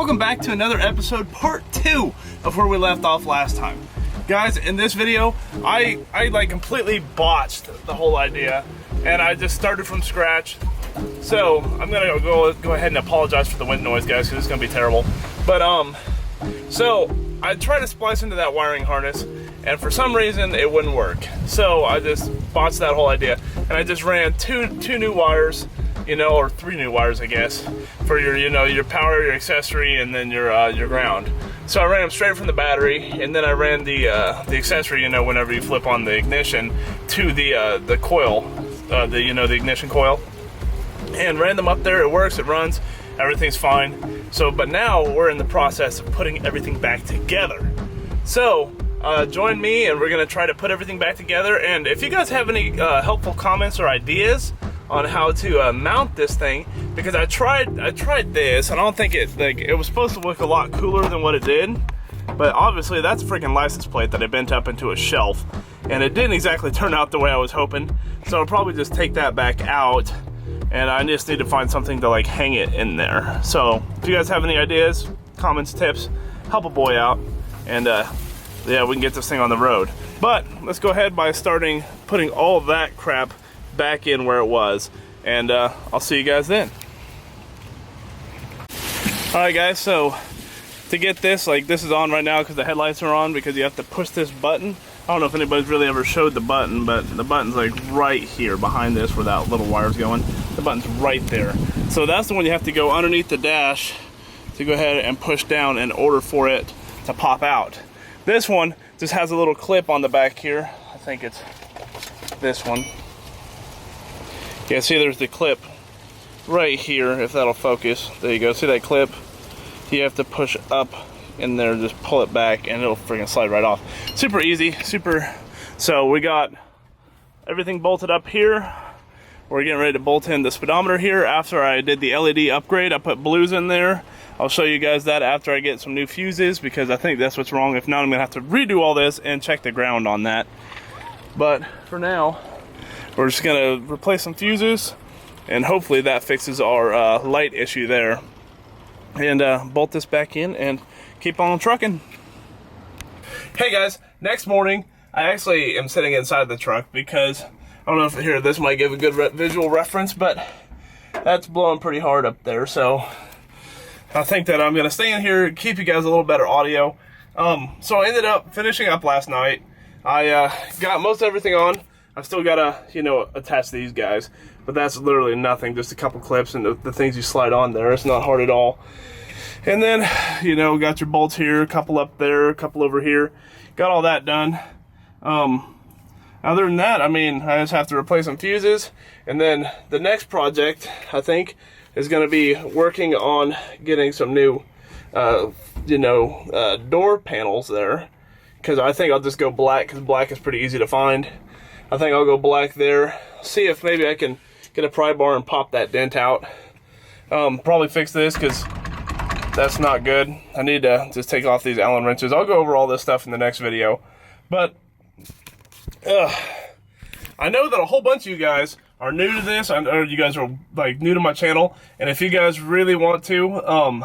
welcome back to another episode, part 2 of where we left off last time. Guys, in this video, I like completely botched the whole idea, and I just started from scratch. So I'm gonna go ahead and apologize for the wind noise, guys, because it's gonna be terrible. But so I tried to splice into that wiring harness, and for some reason it wouldn't work. So I just botched that whole idea, and I just ran two new wires, or 3 new wires, I guess, for your your power, your accessory, and then your ground. So I ran them straight from the battery, and then I ran the accessory, whenever you flip on the ignition, to the coil, the ignition coil, and ran them up there. It works, it runs, everything's fine. So, but now we're in the process of putting everything back together. So join me, and we're gonna try to put everything back together. And if you guys have any helpful comments or ideas on how to mount this thing, because I tried this, and I don't think it was supposed to look a lot cooler than what it did, but obviously that's a freaking license plate that I bent up into a shelf, and it didn't exactly turn out the way I was hoping. So I'll probably just take that back out, and I just need to find something to like hang it in there. So if you guys have any ideas, comments, tips, help a boy out, and yeah, we can get this thing on the road. But let's go ahead by starting putting all that crap back in where it was, and I'll see you guys then. Alright guys, so to get this, this is on right now because the headlights are on, because you have to push this button. I don't know if anybody's really ever showed the button, but the button's like right here behind this where that little wire's going. The button's right there. So that's the one you have to go underneath the dash to go ahead and push down in order for it to pop out. This one just has a little clip on the back here. I think it's this one. Yeah, see, there's the clip right here, if that'll focus. There you go. See that clip? You have to push up in there, just pull it back, and it'll freaking slide right off. Super easy, super. So we got everything bolted up here. We're getting ready to bolt in the speedometer here. After I did the LED upgrade, I put blues in there. I'll show you guys that after I get some new fuses, because I think that's what's wrong. If not, I'm gonna have to redo all this and check the ground on that. But for now, we're just gonna replace some fuses, and hopefully that fixes our light issue there. And bolt this back in and keep on trucking. Hey guys, next morning I actually am sitting inside the truck, because I don't know if here this might give a good visual reference, but that's blowing pretty hard up there. So I think that I'm gonna stay in here, keep you guys a little better audio. So I ended up finishing up last night. I got most everything on. I've still gotta, attach these guys, but that's literally nothing, just a couple clips and the things you slide on there. It's not hard at all. And then, got your bolts here, a couple up there, a couple over here. Got all that done. Other than that, I just have to replace some fuses. And then the next project, I think, is gonna be working on getting some new, door panels there. Because I think I'll just go black, because black is pretty easy to find. I think I'll go black there. See if maybe I can get a pry bar and pop that dent out. Probably fix this, because that's not good. I need to just take off these Allen wrenches. I'll go over all this stuff in the next video. But I know that a whole bunch of you guys are new to this. I know you guys are new to my channel. And if you guys really want to,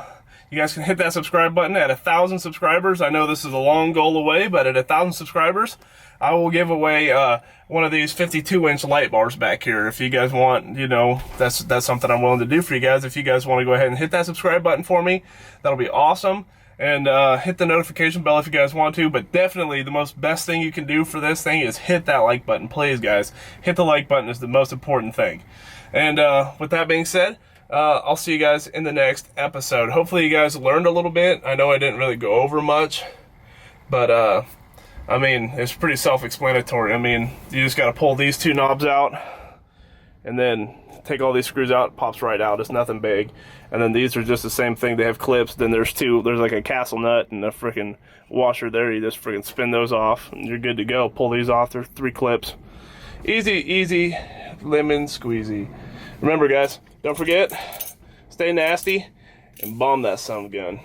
you guys can hit that subscribe button at 1,000 subscribers. I know this is a long goal away, but at 1,000 subscribers, I will give away one of these 52-inch light bars back here. If you guys want, that's something I'm willing to do for you guys. If you guys want to go ahead and hit that subscribe button for me, that'll be awesome. And hit the notification bell if you guys want to. But definitely the best thing you can do for this thing is hit that like button. Please, guys, hit the like button is the most important thing. And with that being said, I'll see you guys in the next episode. Hopefully you guys learned a little bit. I know I didn't really go over much, but it's pretty self-explanatory. You just got to pull these 2 knobs out, and then take all these screws out. It pops right out. It's nothing big. And then these are just the same thing. They have clips. Then there's like a castle nut and a freaking washer there. You just freaking spin those off, and you're good to go. Pull these off. There's 3 clips. Easy, lemon squeezy. Remember, guys, don't forget, stay nasty and bomb that son of a gun.